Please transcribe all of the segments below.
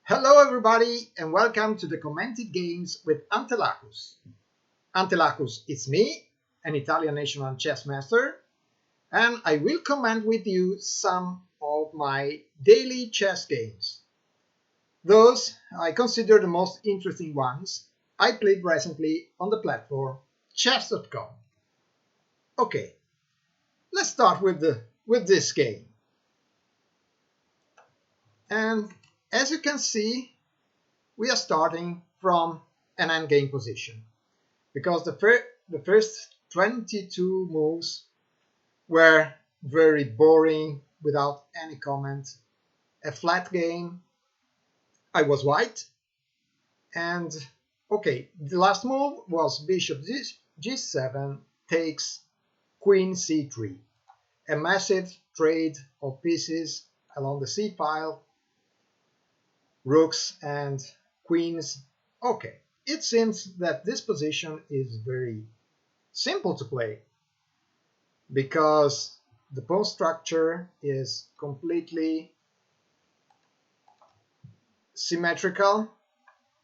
Hello everybody and welcome to the Commented Games with Antelacus. Antelacus is me, an Italian national chess master, and I will comment with you some of my daily chess games. Those I consider the most interesting ones I played recently on the platform chess.com. Okay, let's start with this game. And as you can see, we are starting from an endgame position because the first 22 moves were very boring without any comment. A flat game. I was white. And okay, the last move was bishop g7 takes queen c3. A massive trade of pieces along the c file. Rooks and queens. Okay, it seems that this position is very simple to play because the pawn structure is completely symmetrical.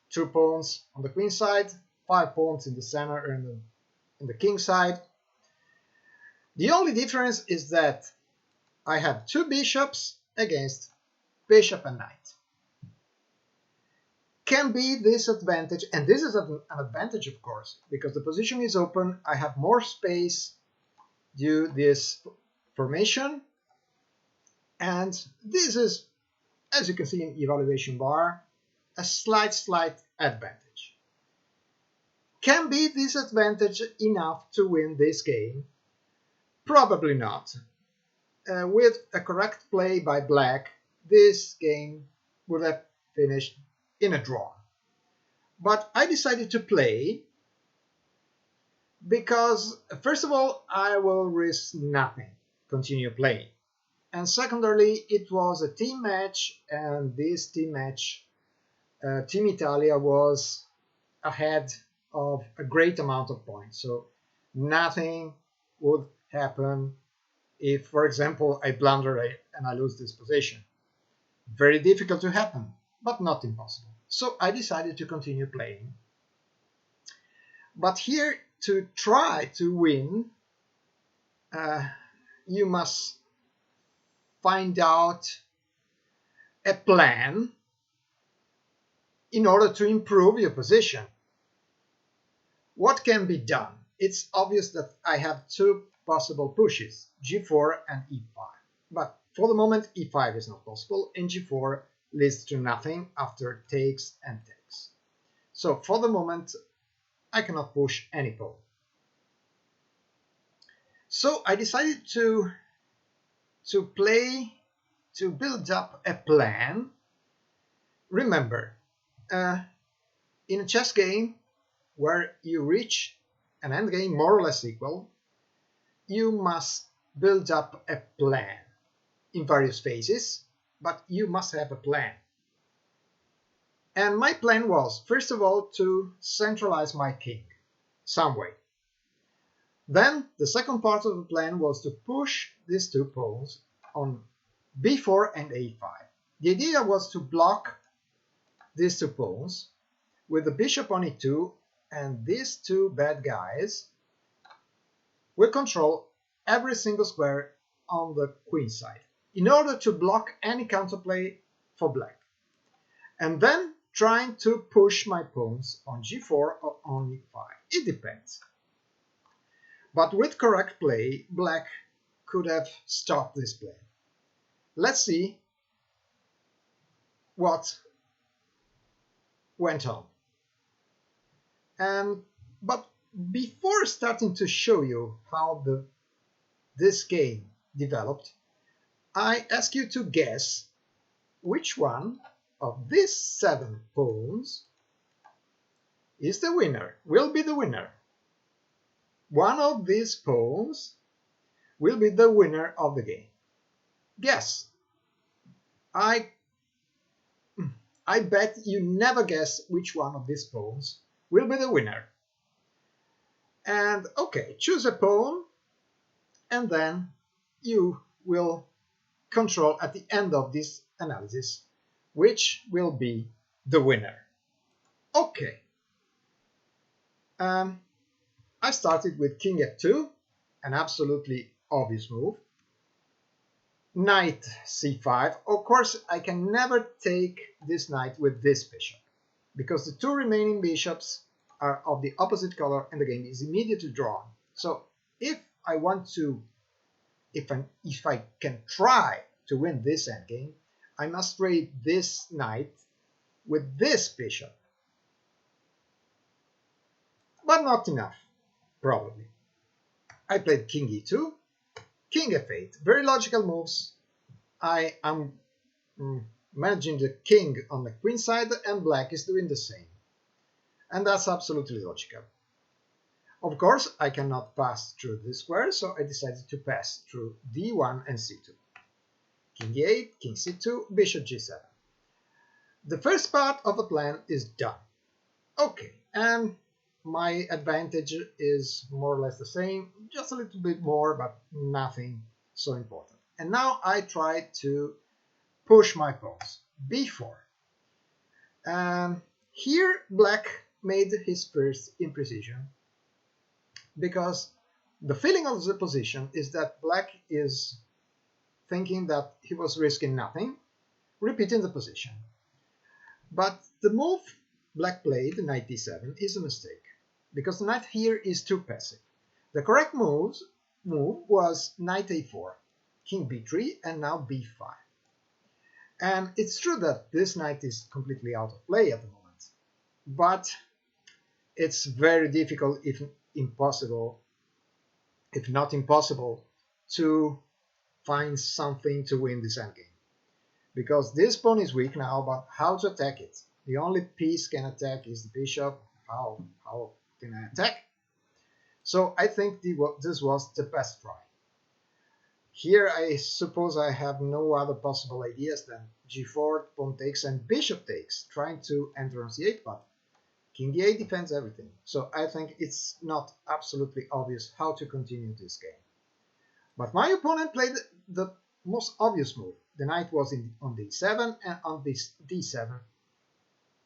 2 pawns on the queen side, 5 pawns in the center and in the king side. The only difference is that I have 2 bishops against bishop and knight. Can be disadvantage, and this is an advantage of course, because the position is open, I have more space due to this formation, and this is, as you can see in evaluation bar, a slight advantage. Can be disadvantage enough to win this game? Probably not. With a correct play by black, this game would have finished in a draw. But I decided to play because, first of all, I will risk nothing, continue playing. And secondarily, it was a team match, and this team match, Team Italia was ahead of a great amount of points. So nothing would happen if, for example, I blunder and I lose this position. Very difficult to happen, but not impossible. So I decided to continue playing. But here, to try to win, you must find out a plan in order to improve your position. What can be done? It's obvious that I have 2 possible pushes, g4 and e5. But for the moment, e5 is not possible, and g4 leads to nothing after takes and takes. So for the moment, I cannot push any pawn. So I decided to build up a plan. Remember, in a chess game where you reach an endgame more or less equal, you must build up a plan in various phases, but you must have a plan. And my plan was, first of all, to centralize my king some way. Then the second part of the plan was to push these 2 pawns on b4 and a5. The idea was to block these 2 pawns with the bishop on e2, and these 2 bad guys will control every single square on the queen side in order to block any counterplay for black. And then trying to push my pawns on g4 or on e5. It depends. But with correct play, black could have stopped this plan. Let's see what went on. But before starting to show you how this game developed, I ask you to guess which one of these 7 pawns is the winner, will be the winner. One of these pawns will be the winner of the game. Guess. I bet you never guess which one of these pawns will be the winner. And okay, choose a pawn, and then you will control at the end of this analysis which will be the winner. Okay. I started with king f2, an absolutely obvious move. Knight c5. Of course, I can never take this knight with this bishop, because the two remaining bishops are of the opposite color and the game is immediately drawn. So if I want to, if I can try to win this endgame, I must trade this knight with this bishop. But not enough, probably. I played king e2, king f8. Very logical moves. I am managing the king on the queen side, and black is doing the same. And that's absolutely logical. Of course, I cannot pass through this square, so I decided to pass through d1 and c2. King e8, king c2, bishop g7. The first part of the plan is done. Okay, and my advantage is more or less the same, just a little bit more, but nothing so important. And now I try to push my pawns. b4. And here black made his first imprecision, because the feeling of the position is that black is thinking that he was risking nothing, repeating the position. But the move black played, knight d7, is a mistake, because the knight here is too passive. The correct move was knight a4, king b3, and now b5. And it's true that this knight is completely out of play at the moment, but it's very difficult, if not impossible, to find something to win this endgame. Because this pawn is weak now, but how to attack it? The only piece can attack is the bishop. How can I attack? So I think this was the best try. Here I suppose I have no other possible ideas than g4, pawn takes, and bishop takes, trying to enter on c8, but king e8 defends everything. So I think it's not absolutely obvious how to continue this game. But my opponent played the most obvious move. The knight was on d7, and on this d7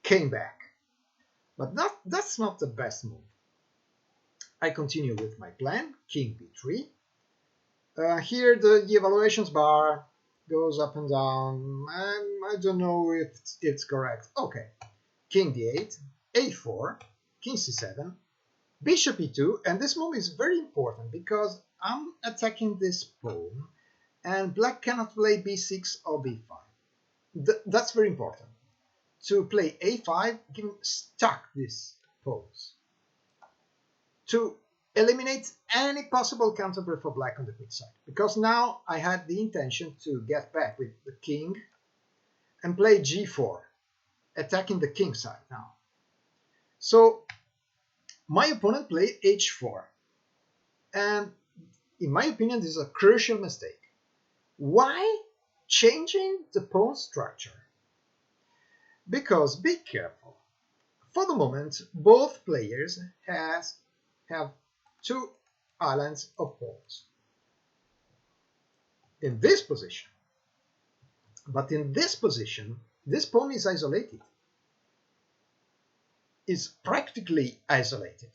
came back. But that's not the best move. I continue with my plan, king b3. Here the evaluations bar goes up and down. I don't know if it's correct. Okay, king d8, a4, king c7, bishop e2, and this move is very important because I'm attacking this pawn, and black cannot play b6 or b5. That's very important. To play a5, give stuck these pawns to eliminate any possible counterplay for black on the queen side, because now I had the intention to get back with the king and play g4, attacking the king side now. So my opponent played h4, and in my opinion this is a crucial mistake. Why changing the pawn structure? Because, be careful, for the moment both players have two islands of pawns in this position. But in this position, this pawn is isolated. Is practically isolated.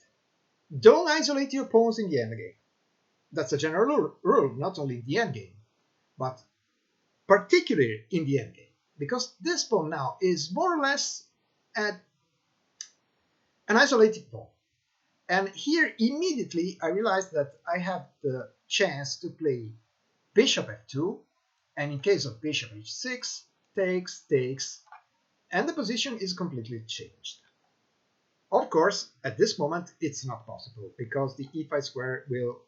Don't isolate your pawns in the endgame. That's a general rule, not only in the endgame, but particularly in the endgame. Because this pawn now is more or less an isolated pawn. And here immediately I realized that I have the chance to play bishop f2, and in case of bishop h6, takes, and the position is completely changed. Of course, at this moment it's not possible, because the e5 square will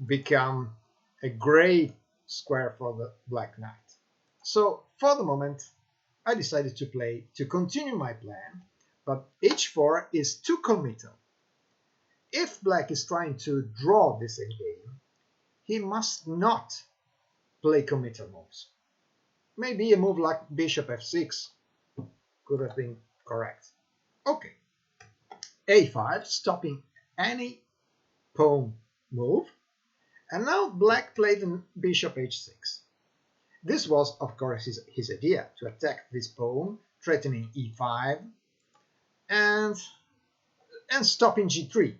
become a great square for the black knight. So for the moment I decided to continue my plan, but h4 is too committal. If black is trying to draw this endgame, he must not play committal moves. Maybe a move like bishop f6 could have been correct. Okay, a5, stopping any pawn move, and now black played bishop h6. This was, of course, his idea, to attack this pawn, threatening e5, and stopping g3.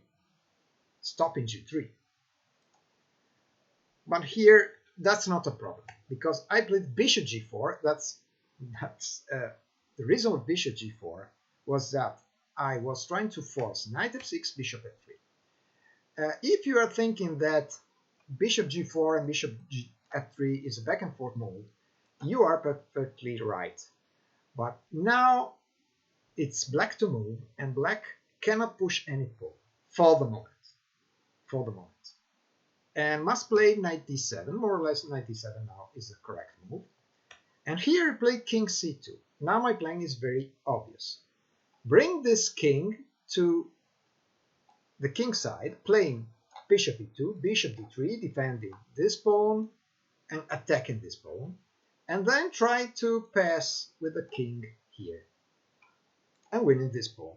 Stopping g3. But here, that's not a problem, because I played bishop g4. That's the reason of bishop g4 was that I was trying to force knight f6, bishop f3. If you are thinking that bishop g4 and bishop f3 is a back and forth move, you are perfectly right. But now it's black to move, and black cannot push any pawn for the moment. For the moment. And must play knight d7, more or less knight d7 now is the correct move. And here I play king c2. Now my plan is very obvious. Bring this king to the king side, playing bishop e2, bishop d3, defending this pawn and attacking this pawn, and then try to pass with the king here and winning this pawn.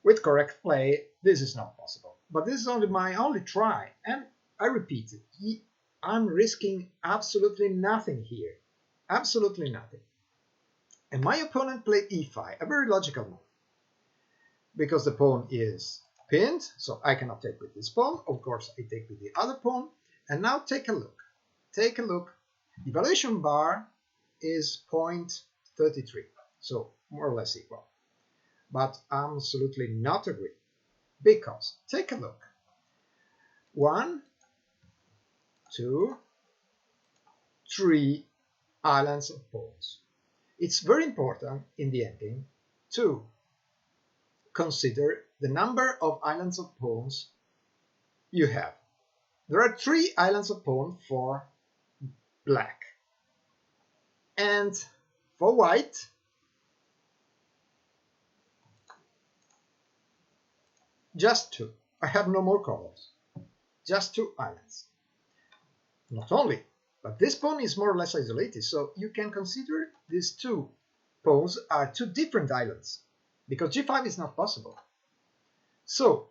With correct play, this is not possible. But this is only my only try, and I repeat it, I'm risking absolutely nothing here. Absolutely nothing. And my opponent played e5, a very logical move. Because the pawn is pinned, so I cannot take with this pawn. Of course, I take with the other pawn. And now take a look. Take a look. The valuation bar is 0.33, so more or less equal. But I'm absolutely not agree. Because, take a look. 1, 2, 3 islands of pawns. It's very important in the endgame to consider the number of islands of pawns you have. There are 3 islands of pawn for black. And for white, just 2. I have no more colors. Just 2 islands. Not only, but this pawn is more or less isolated, so you can consider these 2 pawns are 2 different islands, because g5 is not possible. So,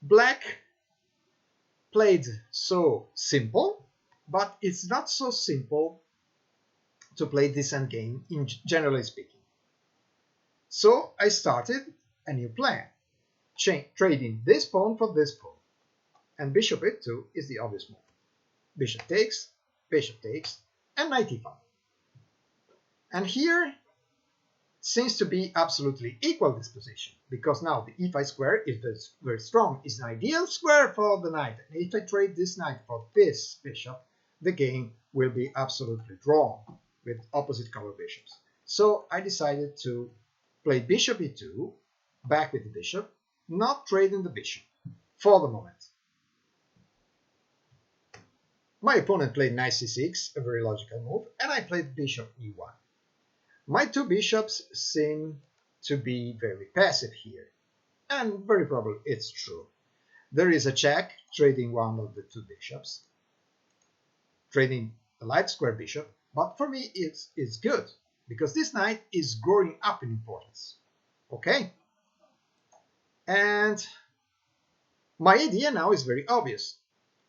black played so simple, but it's not so simple to play this endgame, generally speaking. So I started a new plan, trading this pawn for this pawn, and bishop e2 is the obvious move. Bishop takes, and knight e5. And here seems to be absolutely equal this position, because now the e5 square is very strong. It's an ideal square for the knight. And if I trade this knight for this bishop, the game will be absolutely drawn with opposite color bishops. So I decided to play bishop e2, back with the bishop, not trading the bishop for the moment. My opponent played knight c6, a very logical move, and I played bishop e1. My 2 bishops seem to be very passive here, and very probably it's true. There is a check, trading one of the 2 bishops, trading the light square bishop, but for me it's good, because this knight is growing up in importance. Okay? And my idea now is very obvious.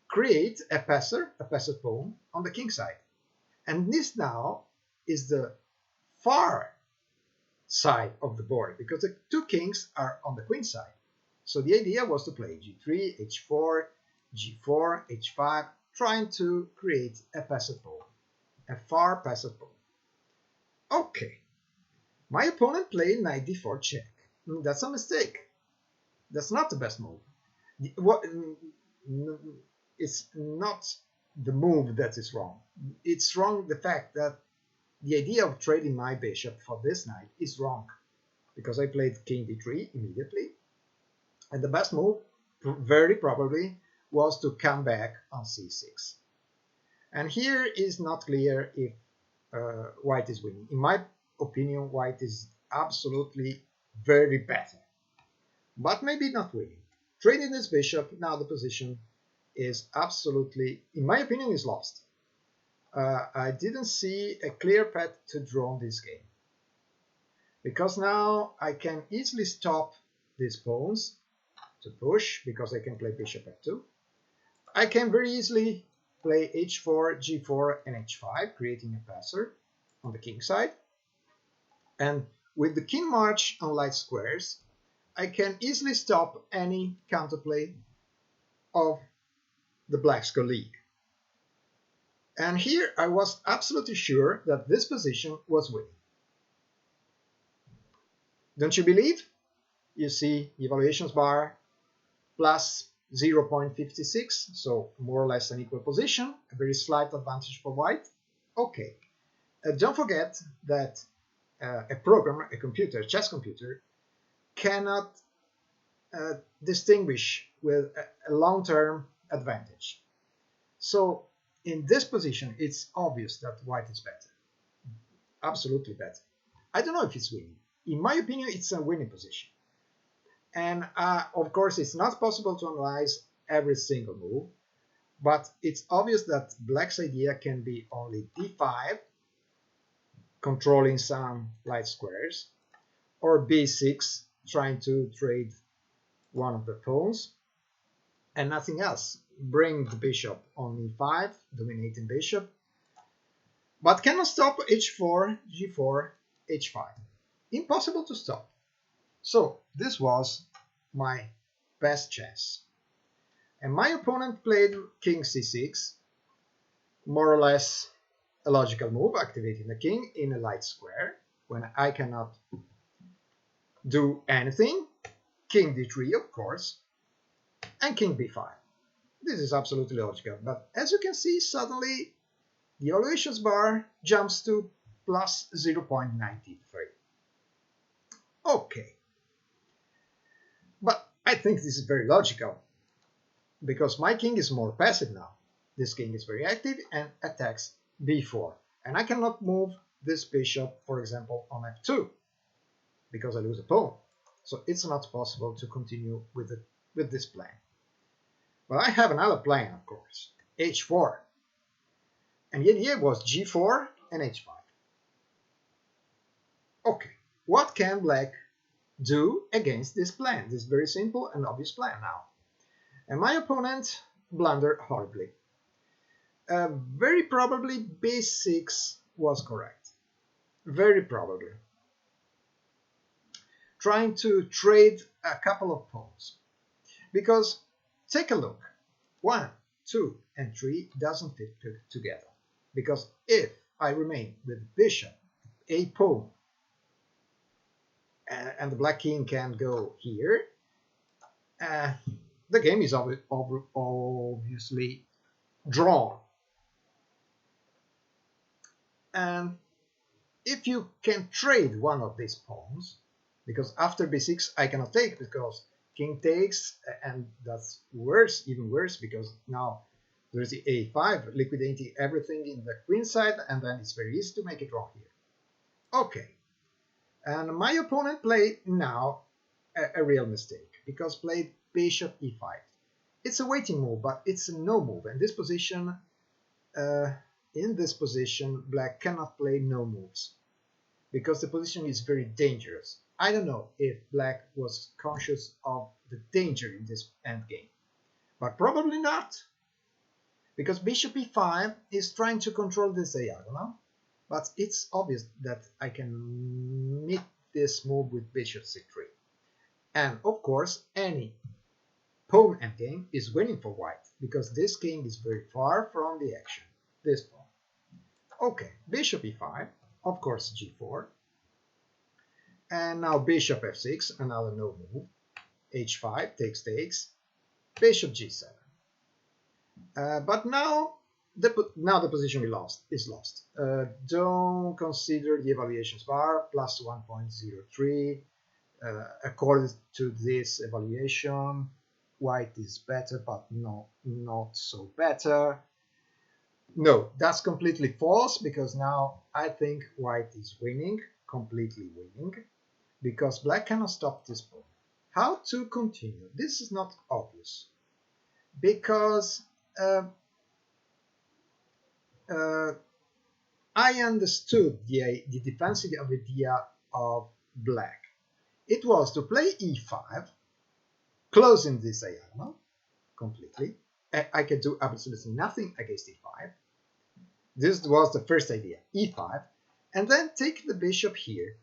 Create a passer pawn on the king side. And this now is the far side of the board, because the 2 kings are on the queen side. So the idea was to play g3, h4, g4, h5, trying to create a passive pawn, a far passive pawn. Okay, my opponent played knight d4 check. That's a mistake. That's not the best move. It's not the move that is wrong. It's wrong the fact that the idea of trading my bishop for this knight is wrong, because I played king d3 immediately, and the best move, very probably, was to come back on c6. And here is not clear if white is winning. In my opinion, white is absolutely very better, but maybe not winning. Trading this bishop, now the position is absolutely, in my opinion, is lost. I didn't see a clear path to draw this game, because now I can easily stop these pawns to push, because I can play bishop f2. I can very easily play h4, g4, and h5, creating a passer on the king side. And with the king march on light squares, I can easily stop any counterplay of the black's colleague. And here I was absolutely sure that this position was winning. Don't you believe? You see the evaluations bar plus 0.56, so more or less an equal position, a very slight advantage for white. Okay, don't forget that a program, a computer, a chess computer, cannot distinguish with a long-term advantage. So in this position, it's obvious that white is better, absolutely better. I don't know if it's winning. In my opinion, it's a winning position. And of course, it's not possible to analyze every single move, but it's obvious that black's idea can be only d5, controlling some light squares, or b6, trying to trade one of the pawns, and nothing else. Bring the bishop on e5, dominating bishop, but cannot stop h4, g4, h5. Impossible to stop. So this was my best chess. And my opponent played king c6, more or less a logical move, activating the king in a light square when I cannot do anything. King d3, of course, and king b5. This is absolutely logical, but as you can see, suddenly the evaluations bar jumps to plus 0.93. Okay, but I think this is very logical, because my king is more passive now. This king is very active and attacks b4, and I cannot move this bishop, for example, on f2, because I lose a pawn. So it's not possible to continue with this plan. But I have another plan, of course, h4. And the idea was g4 and h5. Okay, what can black do against this plan? This very simple and obvious plan now. And my opponent blundered horribly. Very probably b6 was correct. Very probably. Trying to trade a couple of pawns. Because, take a look, 1, 2, and 3 doesn't fit together. Because if I remain with bishop, a pawn, and the black king can go here, the game is obviously drawn. And if you can trade one of these pawns, because after b6 I cannot take, because king takes, and that's worse, even worse, because now there's the a5, liquidating everything in the queen side, and then it's very easy to make it wrong here. Okay, and my opponent played now a real mistake, because played bishop e5. It's a waiting move, but it's a no move, and this position, in this position, black cannot play no moves, because the position is very dangerous. I don't know if black was conscious of the danger in this endgame, but probably not, because bishop e5 is trying to control this diagonal, but it's obvious that I can meet this move with bishop c3. And of course, any pawn endgame is winning for white, because this king is very far from the action, this pawn. Okay, bishop e5, of course g4, and now bishop f6, another no move, h5, takes, bishop g7. But now the position is lost. Don't consider the evaluations bar, plus 1.03. According to this evaluation, white is better, but no, not so better. No, that's completely false, because now I think white is winning, completely winning, because black cannot stop this pawn. How to continue? This is not obvious, because I understood the defensive idea of black. It was to play e5, closing this diagonal completely, I can do absolutely nothing against e5. This was the first idea, e5, and then take the bishop here,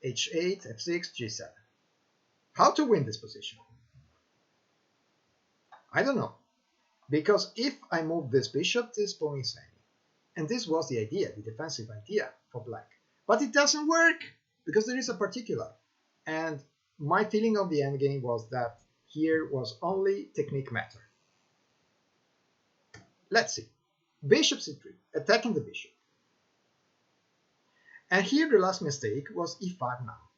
h8, f6, g7. How to win this position? I don't know, because if I move this bishop, this pawn is hanging. And this was the idea, the defensive idea for black. But it doesn't work, because there is a particular. And my feeling of the endgame was that here was only technique matter. Let's see. Bishop c3, attacking the bishop. And here the last mistake was e5 now.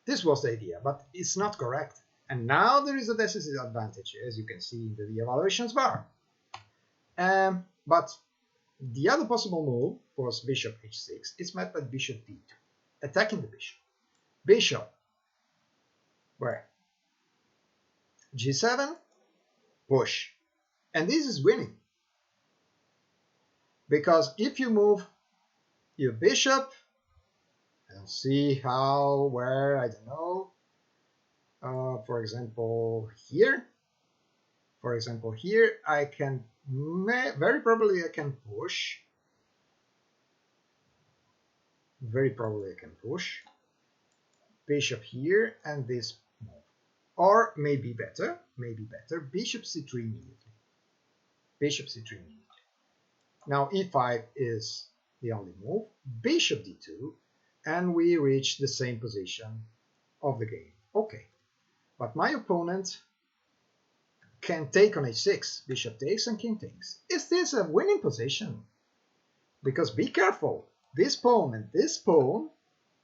This was the idea, but it's not correct. And now there is a decisive advantage, as you can see in the evaluations bar. But the other possible move was bishop h6. It's met by bishop d2, attacking the bishop. Bishop, where? g7, push. And this is winning. Because if you move your bishop, and see how, where, I don't know, for example here, I can, very probably I can push, bishop here and this move. Or maybe better, bishop c3 immediately. Now e5 is the only move, bishop d2, and we reach the same position of the game. Okay, but my opponent can take on h6, bishop takes and king takes. Is this a winning position? Because be careful, this pawn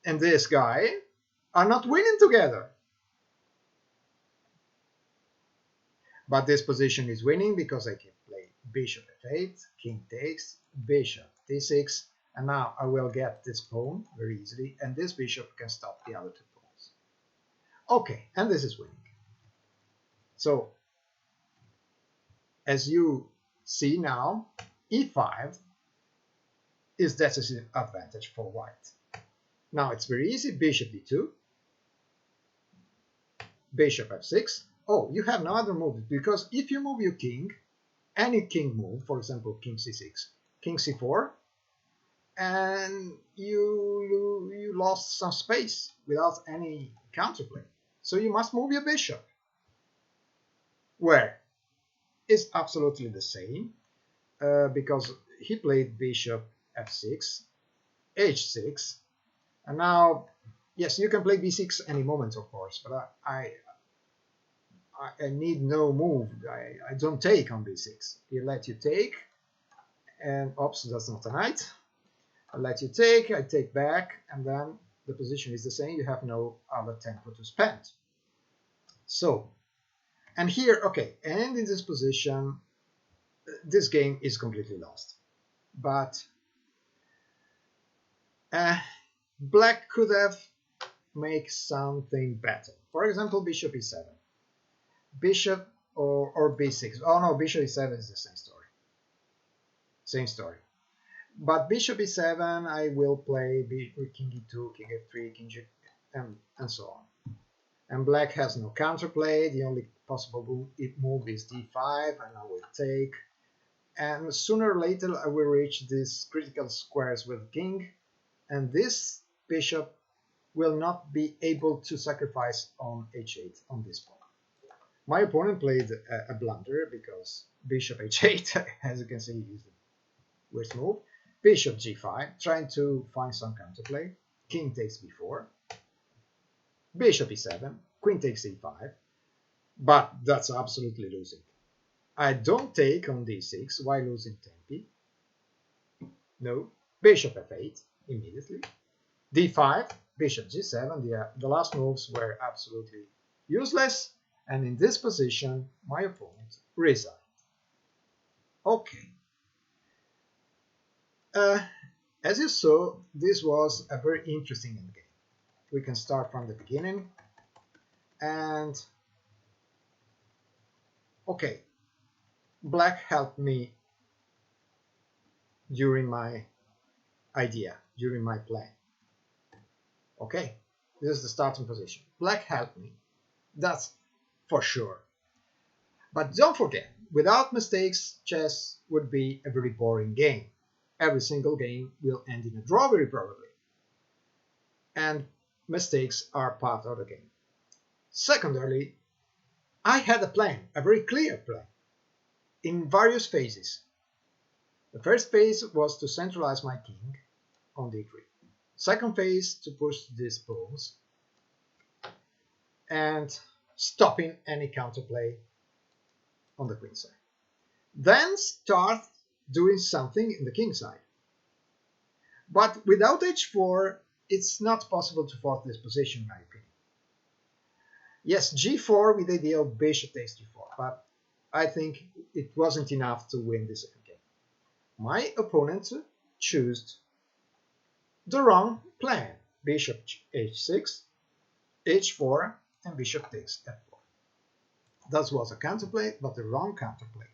and this guy are not winning together. But this position is winning because I can play bishop f8, king takes, bishop d6, and now I will get this pawn very easily, and this bishop can stop the other two pawns. Okay, and this is winning. So, as you see now, e5 is decisive advantage for white. Now it's very easy, bishop d2, bishop f6. Oh, you have no other move, because if you move your king, any king move, for example, king c6, king c4, and you lost some space without any counterplay. So you must move your bishop. Where? It's absolutely the same, because he played bishop f6, h6, and now, yes, you can play b6 any moment, of course, but I need no move. I don't take on b6. He let you take, and oops, that's not a knight. I let you take, I take back, and then the position is the same. You have no other tempo to spend. So, and here, okay, and in this position, this game is completely lost. But black could have made something better. For example, bishop e7. Bishop or b6. Oh no, bishop e7 is the same story. Same story. But bishop e7, I will play king e2, king f3, king g, and so on. And black has no counterplay. The only possible move is d5, and I will take. And sooner or later, I will reach these critical squares with king, and this bishop will not be able to sacrifice on h8 on this pawn. My opponent played a blunder, because bishop h8, as you can see, is the worst move. Bishop g5, trying to find some counterplay. King takes b4. Bishop e7, queen takes e5. But that's absolutely losing. I don't take on d6 while losing tempi. No. Bishop f8 immediately. d5, bishop g7. The last moves were absolutely useless. And in this position, my opponent resigned. Okay. As you saw, this was a very interesting endgame. We can start from the beginning. And, okay, black helped me during my idea, during my plan. Okay, this is the starting position. Black helped me, that's for sure. But don't forget, without mistakes, chess would be a very boring game. Every single game will end in a draw very probably. And mistakes are part of the game. Secondarily, I had a plan, a very clear plan, in various phases. The first phase was to centralize my king on d3. Second phase, to push these pawns and stopping any counterplay on the queen side. Then start doing something in the king side. But without h4, it's not possible to force this position, in my opinion. Yes, g4 with the idea of bishop takes g4, but I think it wasn't enough to win this second game. My opponent chose the wrong plan. Bishop h6, h4, and bishop takes f4. That was a counterplay, but the wrong counterplay.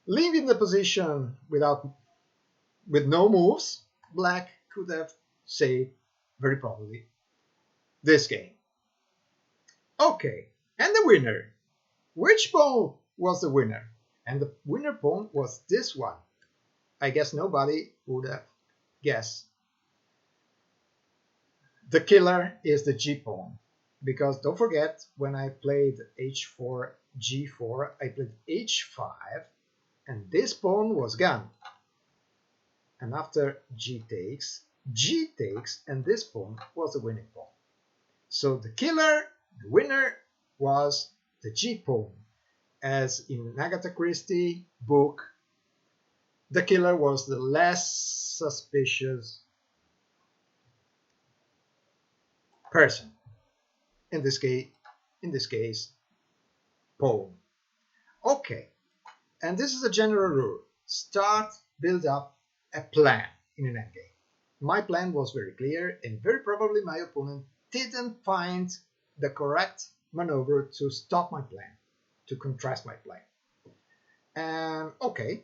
Leaving the position with no moves, black could have saved, very probably, this game. Okay, and the winner. Which pawn was the winner? And the winner pawn was this one. I guess nobody would have guessed. The killer is the g pawn. Because don't forget, when I played h4, g4, I played h5, and this pawn was gone. And after g takes, and this pawn was the winning pawn. So the killer, the winner, was the g pawn. As in Agatha Christie book, the killer was the less suspicious person. In this case, pawn. Okay, and this is a general rule. Start, build up a plan in an endgame. My plan was very clear, and very probably my opponent didn't find the correct maneuver to stop my plan, to contrast my plan. And okay,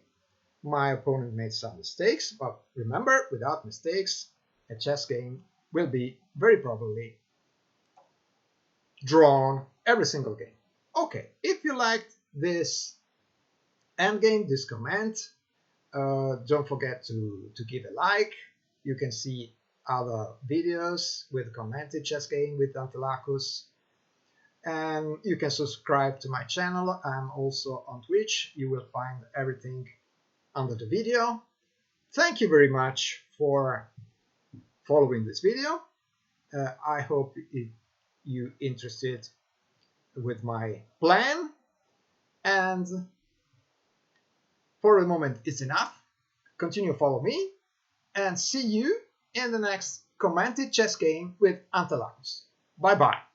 my opponent made some mistakes, but remember, without mistakes, a chess game will be very probably drawn every single game. Okay, if you liked this endgame, this comment, don't forget to give a like. You can see other videos with commented chess game with Antelacus. And you can subscribe to my channel. I'm also on Twitch. You will find everything under the video. Thank you very much for following this video. I hope you interested with my plan, and for the moment it's enough. Continue follow me, and see you in the next commented chess game with Antelacus. Bye bye.